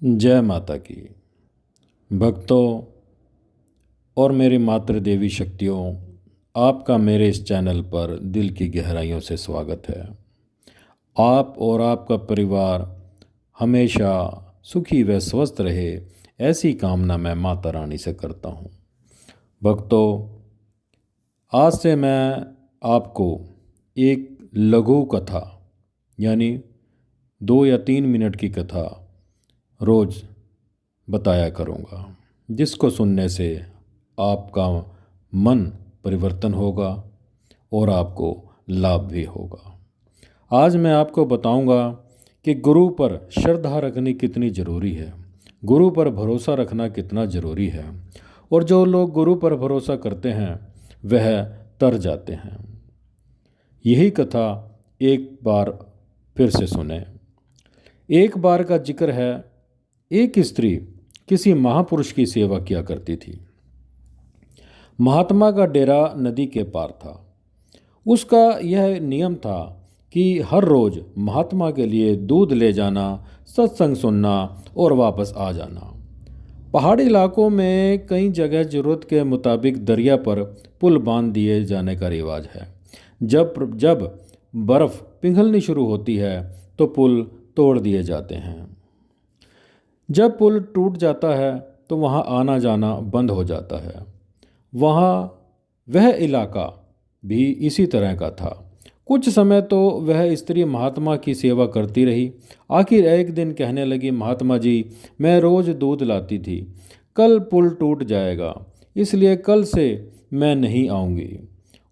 जय माता की। भक्तों और मेरी मातृ देवी शक्तियों, आपका मेरे इस चैनल पर दिल की गहराइयों से स्वागत है। आप और आपका परिवार हमेशा सुखी व स्वस्थ रहे, ऐसी कामना मैं माता रानी से करता हूँ। भक्तों, आज से मैं आपको एक लघु कथा यानी 2 या 3 मिनट की कथा रोज़ बताया करूँगा, जिसको सुनने से आपका मन परिवर्तन होगा और आपको लाभ भी होगा। आज मैं आपको बताऊंगा कि गुरु पर श्रद्धा रखनी कितनी ज़रूरी है, गुरु पर भरोसा रखना कितना ज़रूरी है, और जो लोग गुरु पर भरोसा करते हैं वह तर जाते हैं। यही कथा एक बार फिर से सुने। एक बार का जिक्र है, एक स्त्री किसी महापुरुष की सेवा किया करती थी। महात्मा का डेरा नदी के पार था। उसका यह नियम था कि हर रोज़ महात्मा के लिए दूध ले जाना, सत्संग सुनना और वापस आ जाना। पहाड़ी इलाकों में कई जगह ज़रूरत के मुताबिक दरिया पर पुल बांध दिए जाने का रिवाज है। जब बर्फ़ पिघलनी शुरू होती है तो पुल तोड़ दिए जाते हैं। जब पुल टूट जाता है तो वहाँ आना जाना बंद हो जाता है। वह इलाका भी इसी तरह का था। कुछ समय तो वह स्त्री महात्मा की सेवा करती रही। आखिर एक दिन कहने लगी, महात्मा जी, मैं रोज़ दूध लाती थी, कल पुल टूट जाएगा, इसलिए कल से मैं नहीं आऊँगी।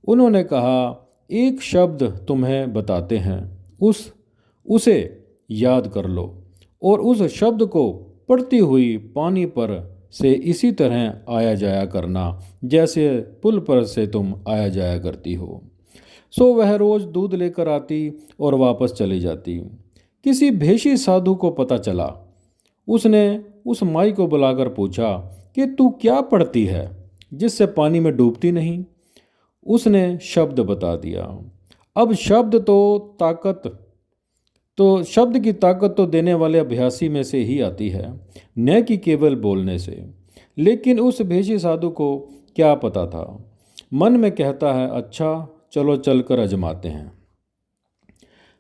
उन्होंने कहा, एक शब्द तुम्हें बताते हैं, उसे याद कर लो और उस शब्द को पड़ती हुई पानी पर से इसी तरह आया जाया करना जैसे पुल पर से तुम आया जाया करती हो। सो वह रोज़ दूध लेकर आती और वापस चली जाती। किसी भेषी साधु को पता चला। उसने उस माई को बुलाकर पूछा कि तू क्या पढ़ती है जिससे पानी में डूबती नहीं। उसने शब्द बता दिया। अब शब्द की ताकत तो देने वाले अभ्यासी में से ही आती है, न कि केवल बोलने से। लेकिन उस भेषी साधु को क्या पता था। मन में कहता है, अच्छा चलो चलकर आजमाते हैं।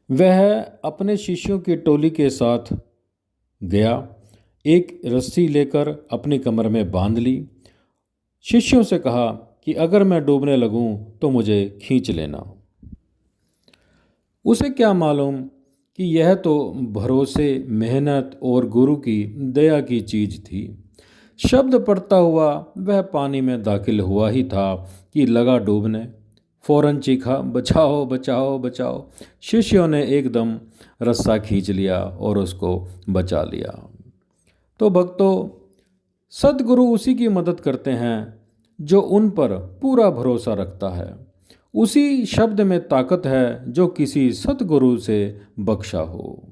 वह अपने शिष्यों की टोली के साथ गया। एक रस्सी लेकर अपनी कमर में बांध ली। शिष्यों से कहा कि अगर मैं डूबने लगूं तो मुझे खींच लेना। उसे क्या मालूम कि यह तो भरोसे, मेहनत और गुरु की दया की चीज़ थी। शब्द पढ़ता हुआ वह पानी में दाखिल हुआ ही था कि लगा डूबने। फौरन चीखा, बचाओ बचाओ बचाओ। शिष्यों ने एकदम रस्सा खींच लिया और उसको बचा लिया। तो भक्तों, सद्गुरु उसी की मदद करते हैं जो उन पर पूरा भरोसा रखता है। उसी शब्द में ताकत है जो किसी सद्गुरु से बख्शा हो।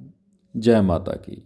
जय माता की।